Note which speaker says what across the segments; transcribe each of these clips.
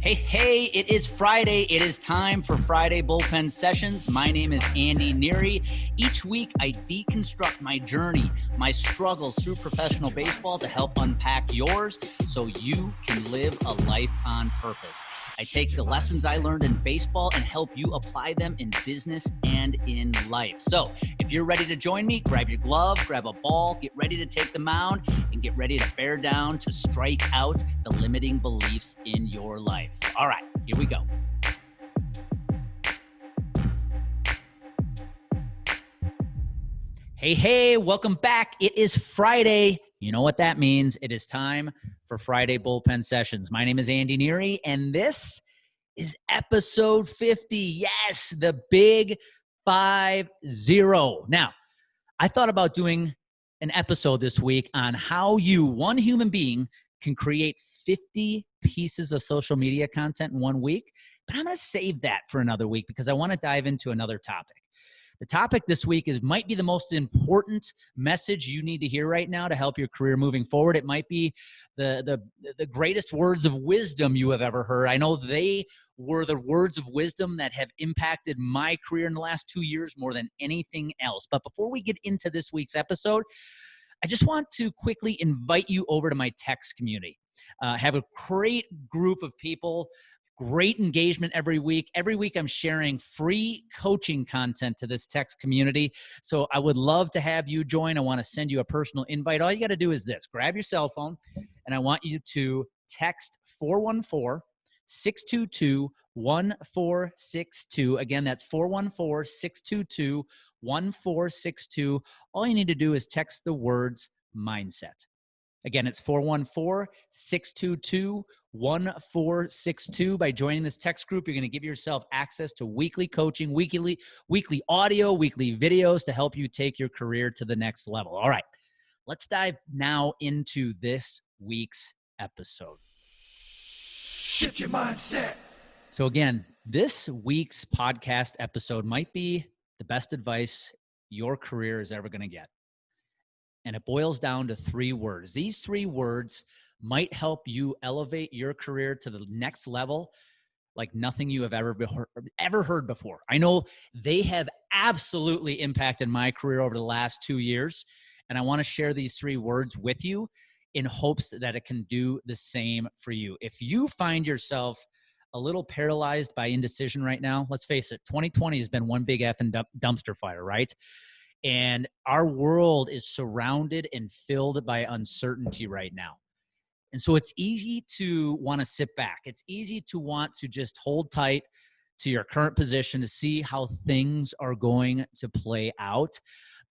Speaker 1: Hey, it is Friday. It is time for Friday Bullpen Sessions. My name is Andy Neary. Each week, I deconstruct my journey, my struggles through professional baseball to help unpack yours so you can live a life on purpose. I take the lessons I learned in baseball and help you apply them in business and in life. So if you're ready to join me, grab your glove, grab a ball, get ready to take the mound, and get ready to bear down to strike out the limiting beliefs in your life. All right, here we go. Hey, welcome back. It is Friday. You know what that means. It is time for Friday Bullpen Sessions. My name is Andy Neary, and this is episode 50. Yes, the big 50. Now, I thought about doing an episode this week on how you, one human being, can create 50 pieces of social media content in 1 week, but I'm going to save that for another week because I want to dive into another topic. The topic this week might be the most important message you need to hear right now to help your career moving forward. It might be the greatest words of wisdom you have ever heard. I know they were the words of wisdom that have impacted my career in the last 2 years more than anything else. But before we get into this week's episode, I just want to quickly invite you over to my text community. Have a great group of people, great engagement every week. Every week I'm sharing free coaching content to this text community. So I would love to have you join. I want to send you a personal invite. All you got to do is this. Grab your cell phone, and I want you to text 414-622-1462. Again, that's 414-622-1462. All you need to do is text the words mindset. Again, it's 414-622-1462. By joining this text group, you're going to give yourself access to weekly coaching, weekly audio, weekly videos to help you take your career to the next level. All right, let's dive now into this week's episode.
Speaker 2: Shift your mindset.
Speaker 1: So again, this week's podcast episode might be the best advice your career is ever going to get. And it boils down to 3 words. These 3 words might help you elevate your career to the next level like nothing you have ever heard before. I know they have absolutely impacted my career over the last 2 years, and I want to share these 3 words with you in hopes that it can do the same for you. If you find yourself a little paralyzed by indecision right now, let's face it, 2020 has been one big effing dumpster fire, right? And our world is surrounded and filled by uncertainty right now. And so it's easy to want to sit back. It's easy to want to just hold tight to your current position to see how things are going to play out.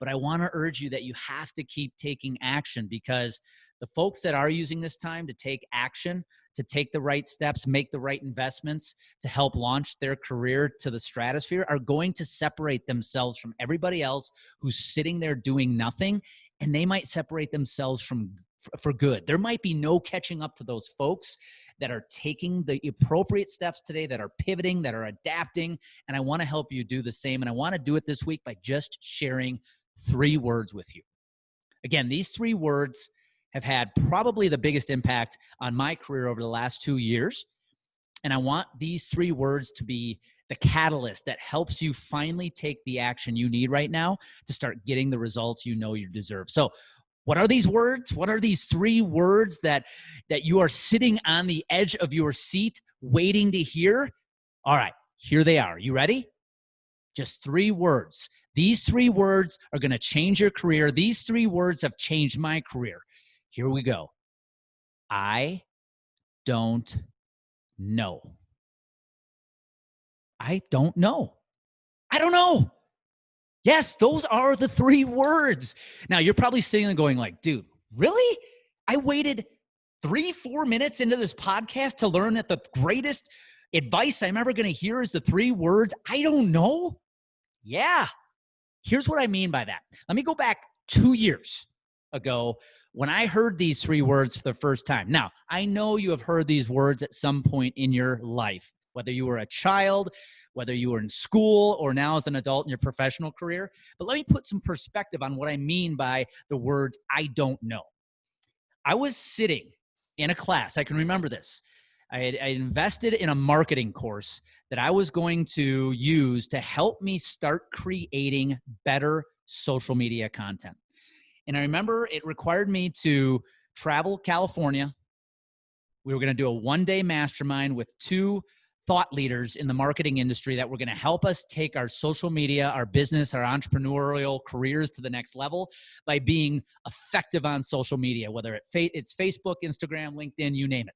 Speaker 1: But I want to urge you that you have to keep taking action, because the folks that are using this time to take action, to take the right steps, make the right investments to help launch their career to the stratosphere are going to separate themselves from everybody else who's sitting there doing nothing, and they might separate themselves for good. There might be no catching up to those folks that are taking the appropriate steps today, that are pivoting, that are adapting, and I want to help you do the same. And I want to do it this week by just sharing 3 words with you. Again, these 3 words have had probably the biggest impact on my career over the last 2 years. And I want these 3 words to be the catalyst that helps you finally take the action you need right now to start getting the results you know you deserve. So what are these words? What are these 3 words that you are sitting on the edge of your seat waiting to hear? All right, here they are. You ready? Just 3 words. These 3 words are going to change your career. These 3 words have changed my career. Here we go. I don't know. I don't know. I don't know. Yes, those are the 3 words. Now, you're probably sitting there going like, dude, really? I waited 3-4 minutes into this podcast to learn that the greatest advice I'm ever going to hear is the 3 words, I don't know? Yeah. Here's what I mean by that. Let me go back 2 years ago when I heard these 3 words for the first time. Now, I know you have heard these words at some point in your life, whether you were a child, whether you were in school, or now as an adult in your professional career. But let me put some perspective on what I mean by the words, I don't know. I was sitting in a class, I can remember this, I invested in a marketing course that I was going to use to help me start creating better social media content. And I remember it required me to travel California. We were going to do a one-day mastermind with two thought leaders in the marketing industry that were going to help us take our social media, our business, our entrepreneurial careers to the next level by being effective on social media, whether it's Facebook, Instagram, LinkedIn, you name it.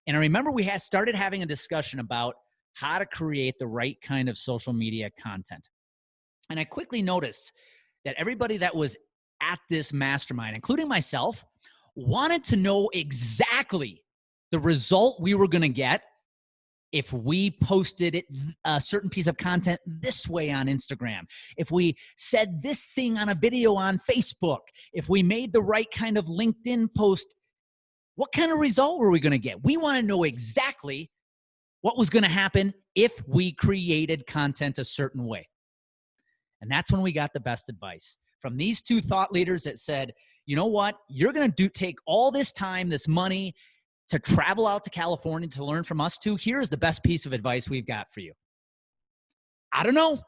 Speaker 1: And I remember we had started having a discussion about how to create the right kind of social media content. And I quickly noticed that everybody that was at this mastermind, including myself, wanted to know exactly the result we were going to get if we posted a certain piece of content this way on Instagram, if we said this thing on a video on Facebook, if we made the right kind of LinkedIn post, what kind of result were we going to get? We want to know exactly what was going to happen if we created content a certain way. And that's when we got the best advice from these two thought leaders that said, you know what? You're going to take all this time, this money, to travel out to California to learn from us two. Here's the best piece of advice we've got for you. I don't know.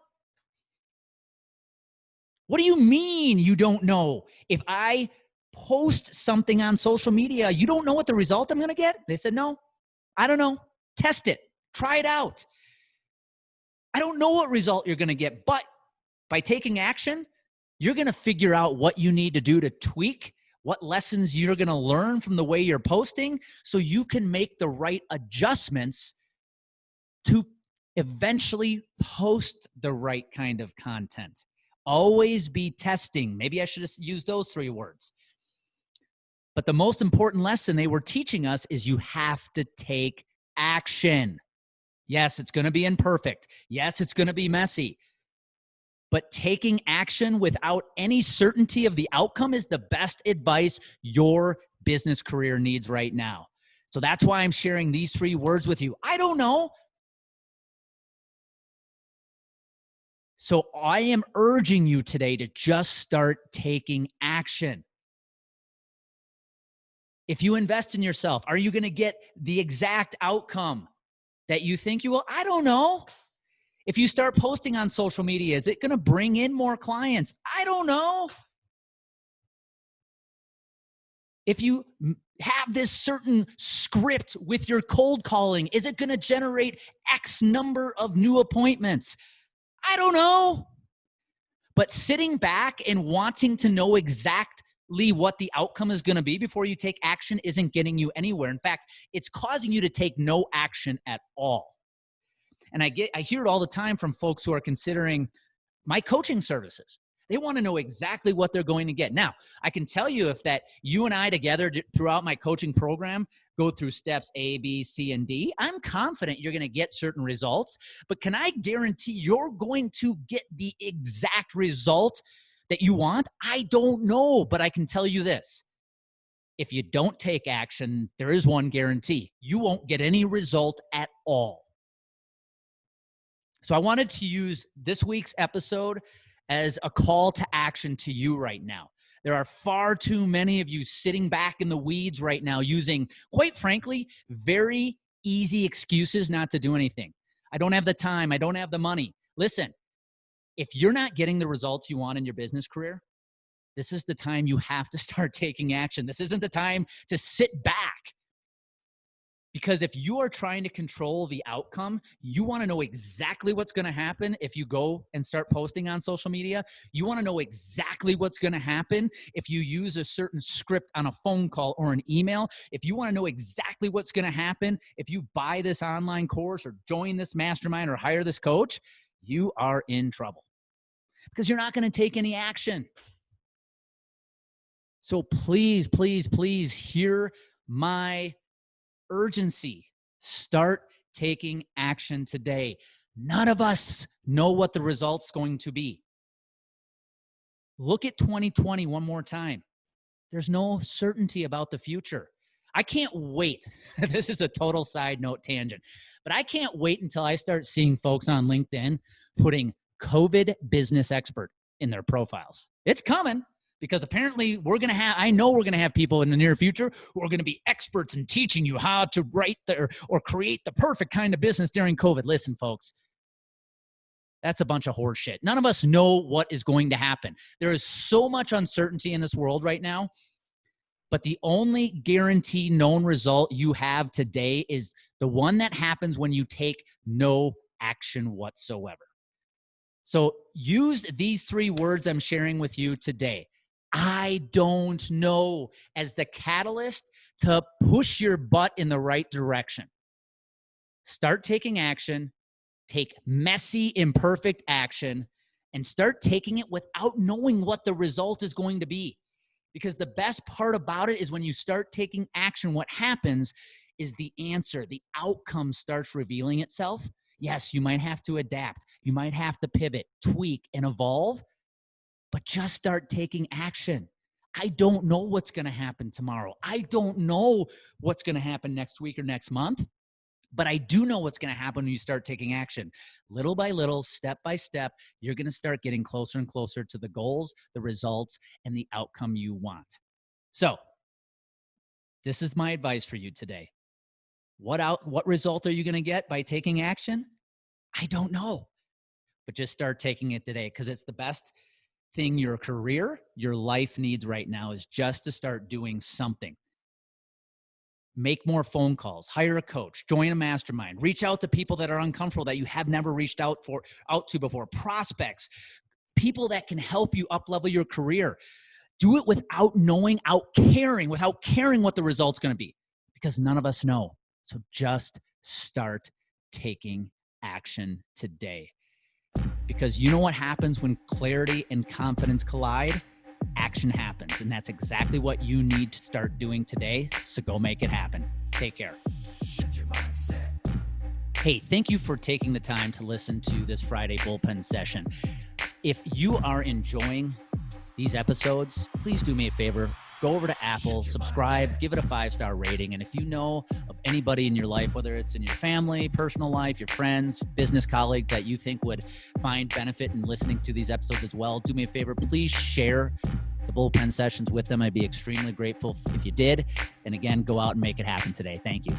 Speaker 1: What do you mean you don't know? If I post something on social media, you don't know what the result I'm going to get? They said, no, I don't know. Test it. Try it out. I don't know what result you're going to get, but by taking action, you're going to figure out what you need to do to tweak, what lessons you're going to learn from the way you're posting so you can make the right adjustments to eventually post the right kind of content. Always be testing. Maybe I should have used those three words. But the most important lesson they were teaching us is you have to take action. Yes, it's going to be imperfect. Yes, it's going to be messy. But taking action without any certainty of the outcome is the best advice your business career needs right now. So that's why I'm sharing these three words with you. I don't know. So I am urging you today to just start taking action. If you invest in yourself, are you going to get the exact outcome that you think you will? I don't know. If you start posting on social media, is it going to bring in more clients? I don't know. If you have this certain script with your cold calling, is it going to generate X number of new appointments? I don't know. But sitting back and wanting to know exactly what the outcome is going to be before you take action isn't getting you anywhere. In fact, it's causing you to take no action at all. And I hear it all the time from folks who are considering my coaching services. They want to know exactly what they're going to get. Now, I can tell you if that you and I together throughout my coaching program go through steps A, B, C, and D, I'm confident you're going to get certain results. But can I guarantee you're going to get the exact result that you want? I don't know, but I can tell you this. If you don't take action, there is one guarantee. You won't get any result at all. So I wanted to use this week's episode as a call to action to you right now. There are far too many of you sitting back in the weeds right now using, quite frankly, very easy excuses not to do anything. I don't have the time. I don't have the money. Listen, if you're not getting the results you want in your business career, this is the time you have to start taking action. This isn't the time to sit back. Because if you are trying to control the outcome, you want to know exactly what's going to happen if you go and start posting on social media. You want to know exactly what's going to happen if you use a certain script on a phone call or an email. If you want to know exactly what's going to happen if you buy this online course or join this mastermind or hire this coach, you are in trouble because you're not going to take any action. So please, please, please hear my urgency. Start taking action today. None of us know what the result's going to be. Look at 2020 one more time. There's no certainty about the future. I can't wait. This is a total side note tangent, but I can't wait until I start seeing folks on LinkedIn putting COVID business expert in their profiles. It's coming. because apparently I know we're going to have people in the near future who are going to be experts in teaching you how to write or create the perfect kind of business during COVID. Listen, folks, that's a bunch of horse shit. None of us know what is going to happen. There is so much uncertainty in this world right now, but the only guaranteed known result you have today is the one that happens when you take no action whatsoever. So use these 3 words I'm sharing with you today. I don't know, as the catalyst to push your butt in the right direction. Start taking action, take messy, imperfect action, and start taking it without knowing what the result is going to be. Because the best part about it is when you start taking action, what happens is the answer, the outcome starts revealing itself. Yes, you might have to adapt. You might have to pivot, tweak, and evolve, but just start taking action. I don't know what's going to happen tomorrow. I don't know what's going to happen next week or next month, but I do know what's going to happen when you start taking action. Little by little, step by step, you're going to start getting closer and closer to the goals, the results, and the outcome you want. So this is my advice for you today. What result are you going to get by taking action? I don't know, but just start taking it today, because it's the best thing your career, your life needs right now, is just to start doing something. Make more phone calls, hire a coach, join a mastermind, reach out to people that are uncomfortable that you have never reached out to before, prospects, people that can help you up-level your career. Do it without caring what the result's going to be, because none of us know. So just start taking action today, because you know what happens when clarity and confidence collide? Action happens, and that's exactly what you need to start doing today. So go make it happen. Take care. Hey, thank you for taking the time to listen to this Friday Bullpen session. If you are enjoying these episodes, please do me a favor. Go over to Apple, subscribe, give it a 5-star rating. And if you know of anybody in your life, whether it's in your family, personal life, your friends, business colleagues that you think would find benefit in listening to these episodes as well, do me a favor. Please share the Bullpen sessions with them. I'd be extremely grateful if you did. And again, go out and make it happen today. Thank you.